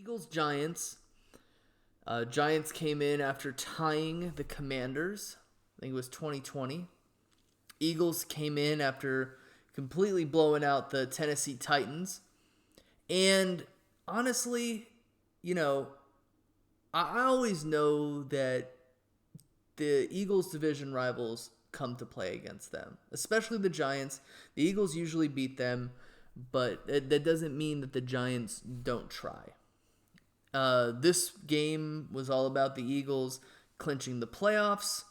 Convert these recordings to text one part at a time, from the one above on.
Eagles Giants. Giants came in after tying the Commanders. I think it was 2020. Eagles came in after completely blowing out the Tennessee Titans. And honestly, you know, I always know that the Eagles division rivals come to play against them, especially the Giants. The Eagles usually beat them, but that doesn't mean that the Giants don't try. This game was all about the Eagles clinching the playoffs.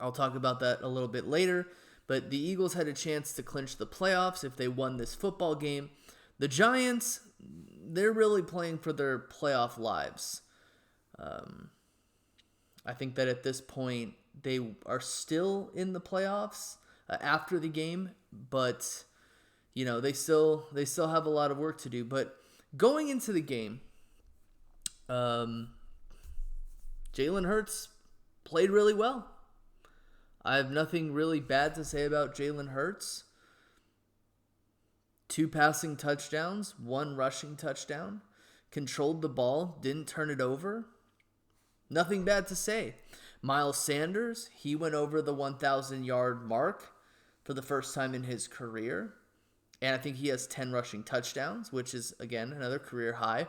I'll talk about that a little bit later. But the Eagles had a chance to clinch the playoffs if they won this football game. The Giants, they're really playing for their playoff lives. I think that at this point, they are still in the playoffs after the game, but they still have a lot of work to do. But going into the game, Jalen Hurts played really well. I have nothing really bad to say about Jalen Hurts. 2 passing touchdowns, 1 rushing touchdown. Controlled the ball, didn't turn it over. Nothing bad to say. Miles Sanders, he went over the 1,000-yard mark for the first time in his career. And I think he has 10 rushing touchdowns, which is, again, another career high.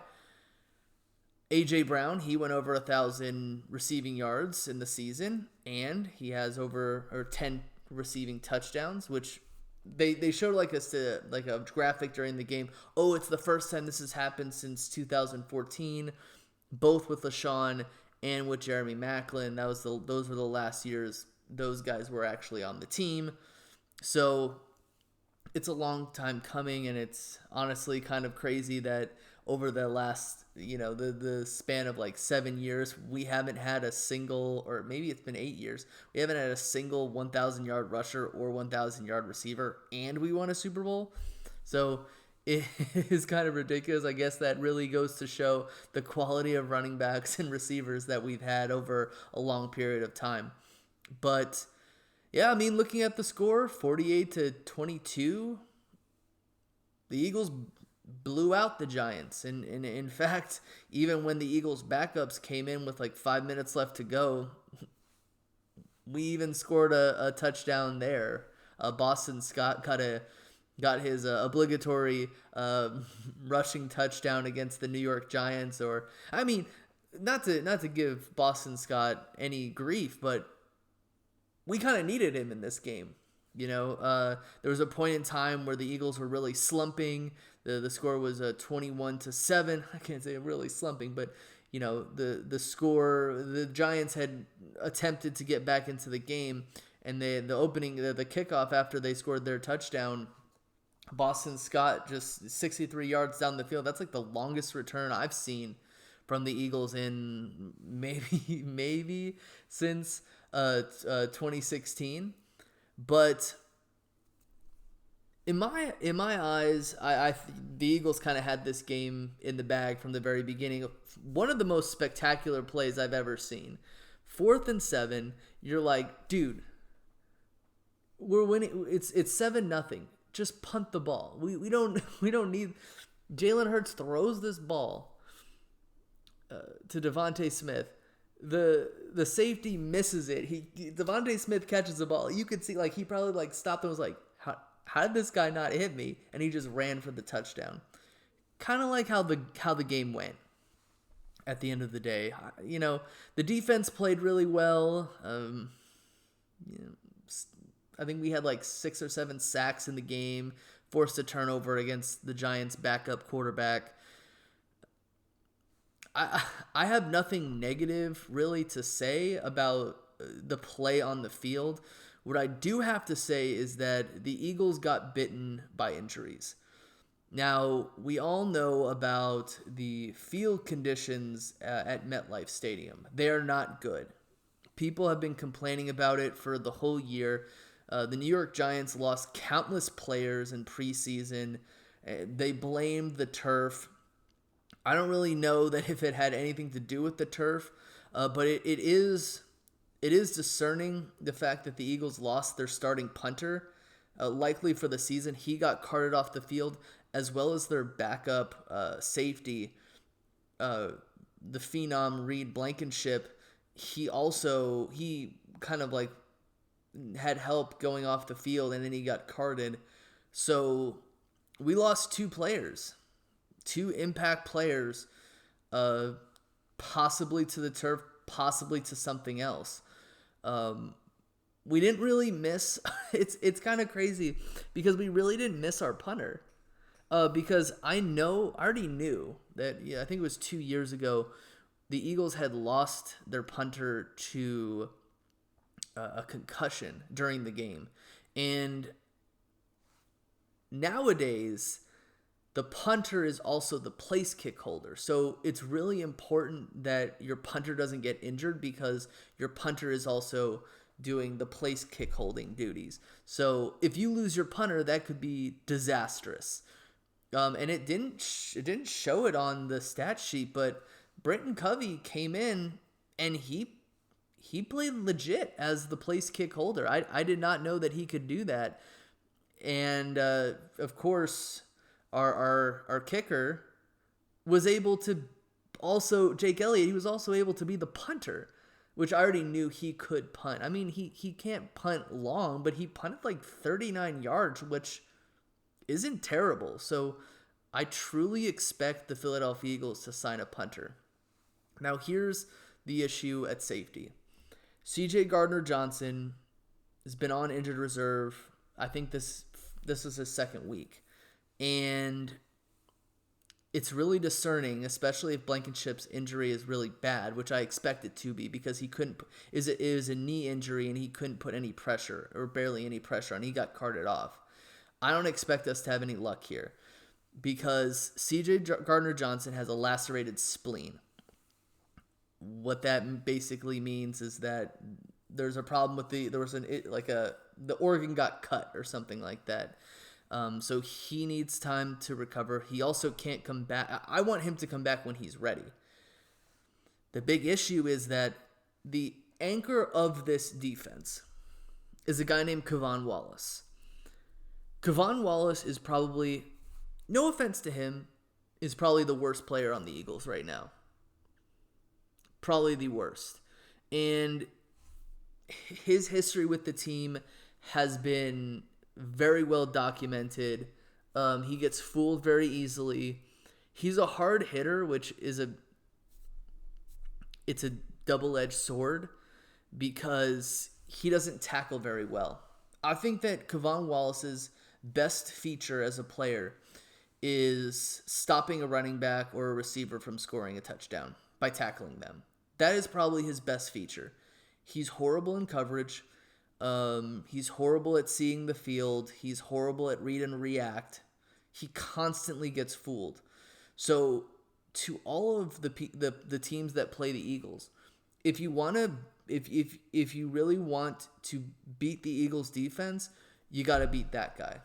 A.J. Brown, he went over 1,000 receiving yards in the season, and he has over 10 receiving touchdowns, which they showed like a graphic during the game. Oh, it's the first time this has happened since 2014, both with LaShawn and with Jeremy Maclin. Those were the last years those guys were actually on the team. So it's a long time coming, and it's honestly kind of crazy that over the last, the span of like 7 years, we haven't had a single, or maybe it's been 8 years, we haven't had a single 1,000-yard rusher or 1,000-yard receiver, and we won a Super Bowl. So it is kind of ridiculous. I guess that really goes to show the quality of running backs and receivers that we've had over a long period of time. But yeah, I mean, looking at the score, 48-22, the Eagles blew out the Giants. And in fact, even when the Eagles backups came in with like 5 minutes left to go, we even scored a touchdown there. Boston Scott got his obligatory rushing touchdown against the New York Giants. Or, I mean, not to give Boston Scott any grief, but we kind of needed him in this game. There was a point in time where the Eagles were really slumping. The score was 21-7. I can't say really slumping, but the score, the Giants had attempted to get back into the game, and the kickoff after they scored their touchdown, Boston Scott just 63 yards down the field. That's like the longest return I've seen from the Eagles in maybe since 2016. But in my eyes, the Eagles kind of had this game in the bag from the very beginning. One of the most spectacular plays I've ever seen. 4th and 7, you're like, dude, we're winning. It's 7-0. Just punt the ball. We don't need. Jalen Hurts throws this ball to Devontae Smith. The safety misses it. Devontae Smith catches the ball. You could see like he probably like stopped and was like, how did this guy not hit me? And he just ran for the touchdown. Kind of like how the game went at the end of the day. The defense played really well. I think we had like 6 or 7 sacks in the game, forced a turnover against the Giants' backup quarterback. I have nothing negative really to say about the play on the field. What I do have to say is that the Eagles got bitten by injuries. Now, we all know about the field conditions at MetLife Stadium. They are not good. People have been complaining about it for the whole year. The New York Giants lost countless players in preseason. They blamed the turf. I don't really know that if it had anything to do with the turf, but it is discerning the fact that the Eagles lost their starting punter, likely for the season. He got carted off the field, as well as their backup safety. uh, the phenom Reed Blankenship, he kind of like had help going off the field, and then he got carded. So we lost two players, two impact players, uh, possibly to the turf, possibly to something else. We didn't really miss. It's kind of crazy because we really didn't miss our punter. Because I already knew that. Yeah, I think it was 2 years ago, the Eagles had lost their punter to a concussion during the game, and nowadays the punter is also the place kick holder. So it's really important that your punter doesn't get injured because your punter is also doing the place kick holding duties. So if you lose your punter, that could be disastrous. And it didn't show it on the stat sheet, but Brenton Covey came in and he played legit as the place kick holder. I did not know that he could do that. And of course, our kicker was able to also, Jake Elliott, he was also able to be the punter, which I already knew he could punt. I mean, he can't punt long, but he punted like 39 yards, which isn't terrible. So I truly expect the Philadelphia Eagles to sign a punter. Now here's the issue at safety. CJ Gardner-Johnson has been on injured reserve. I think this is his second week. And it's really discerning, especially if Blankenship's injury is really bad, which I expect it to be because he couldn't. It was a knee injury and he couldn't put any pressure or barely any pressure on. He got carted off. I don't expect us to have any luck here because CJ Gardner-Johnson has a lacerated spleen. What that basically means is that there's a problem with the organ got cut or something like that. So he needs time to recover. He also can't come back. I want him to come back when he's ready. The big issue is that the anchor of this defense is a guy named Kevon Wallace. Kevon Wallace is probably, no offense to him, is probably the worst player on the Eagles right now. Probably the worst. And his history with the team has been very well documented. He gets fooled very easily. He's a hard hitter, which is it's a double-edged sword because he doesn't tackle very well. I think that Kevon Wallace's best feature as a player is stopping a running back or a receiver from scoring a touchdown by tackling them. That is probably his best feature. He's horrible in coverage. He's horrible at seeing the field. He's horrible at read and react. He constantly gets fooled. So to all of the teams that play the Eagles, if you really want to beat the Eagles defense, you got to beat that guy.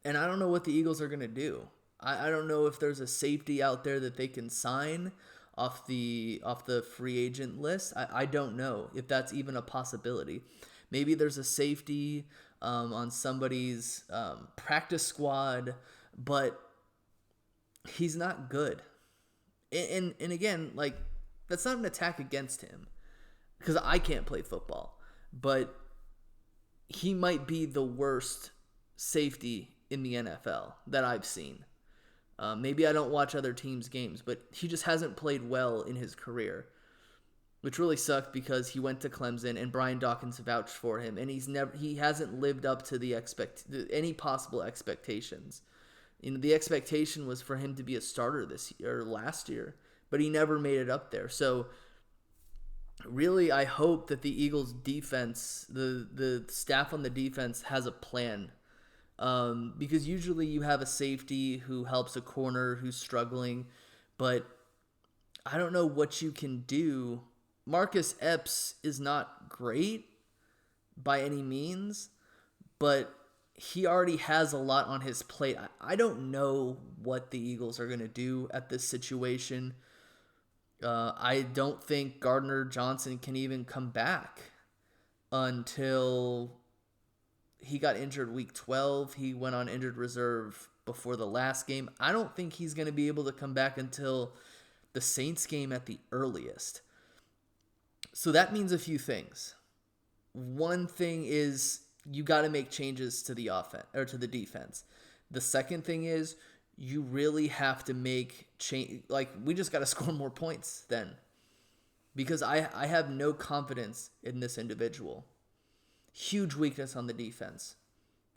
And I don't know what the Eagles are going to do. I don't know if there's a safety out there that they can sign off the free agent list. I don't know if that's even a possibility. Maybe there's a safety on somebody's practice squad, but he's not good. And again, like, that's not an attack against him because I can't play football, but he might be the worst safety in the NFL that I've seen. Maybe I don't watch other teams' games, but he just hasn't played well in his career, which really sucked because he went to Clemson and Brian Dawkins vouched for him, and he hasn't lived up to any possible expectations. You know, the expectation was for him to be a starter this year or last year, but he never made it up there. So really, I hope that the Eagles defense, the staff on the defense has a plan. Because usually you have a safety who helps a corner who's struggling, but I don't know what you can do. Marcus Epps is not great by any means, but he already has a lot on his plate. I don't know what the Eagles are going to do at this situation. I don't think Gardner-Johnson can even come back until he got injured week 12. He went on injured reserve before the last game. I don't think he's going to be able to come back until the Saints game at the earliest. So that means a few things. One thing is you got to make changes to the offense or to the defense. The second thing is you really have to make change. Like, we just got to score more points then, because I have no confidence in this individual. Huge weakness on the defense,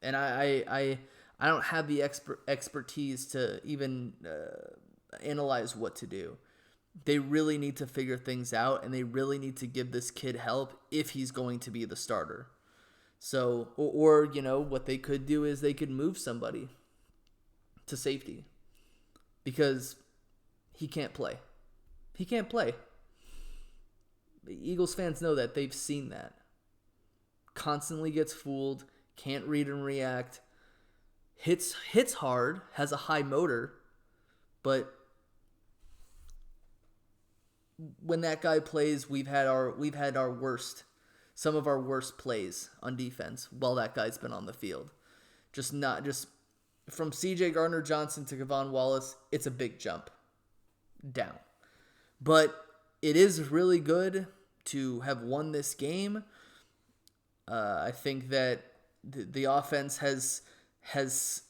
and I don't have the expertise to even analyze what to do. They really need to figure things out, and they really need to give this kid help if he's going to be the starter. So, or what they could do is they could move somebody to safety, because he can't play. He can't play. The Eagles fans know that. They've seen that. Constantly gets fooled, can't read and react, hits hard, has a high motor, but when that guy plays, we've had some of our worst plays on defense while that guy's been on the field. Just from C.J. Gardner-Johnson to Kevon Wallace, it's a big jump down. But it is really good to have won this game. I think that the offense has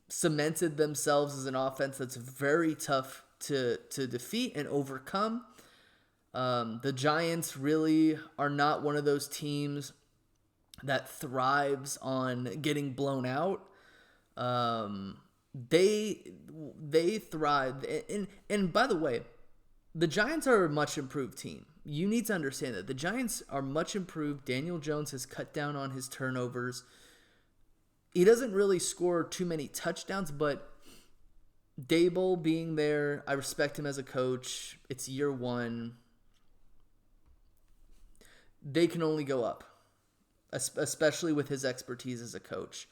cemented themselves as an offense that's very tough to defeat and overcome. The Giants really are not one of those teams that thrives on getting blown out. They thrive, and by the way, the Giants are a much improved team. You need to understand that the Giants are much improved. Daniel Jones has cut down on his turnovers. He doesn't really score too many touchdowns, but Dable being there, I respect him as a coach. It's year one. They can only go up, especially with his expertise as a coach.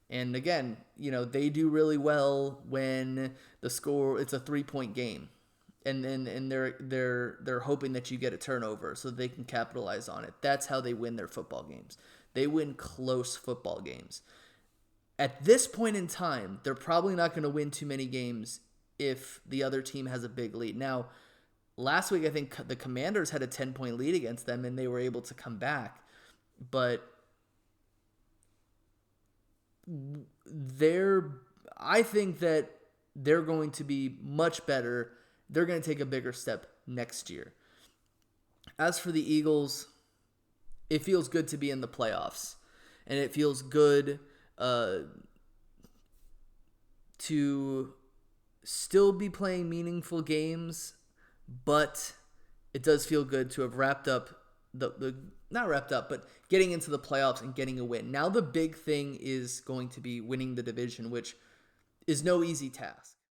And again, they do really well when the score, it's a 3-point game. And they're hoping that you get a turnover so they can capitalize on it. That's how they win their football games. They win close football games. At this point in time, they're probably not going to win too many games if the other team has a big lead. Now, last week I think the Commanders had a 10-point lead against them and they were able to come back. But I think that they're going to be much better. They're going to take a bigger step next year. As for the Eagles, it feels good to be in the playoffs. And it feels good to still be playing meaningful games. But it does feel good to have wrapped up not wrapped up, but getting into the playoffs and getting a win. Now the big thing is going to be winning the division, which is no easy task.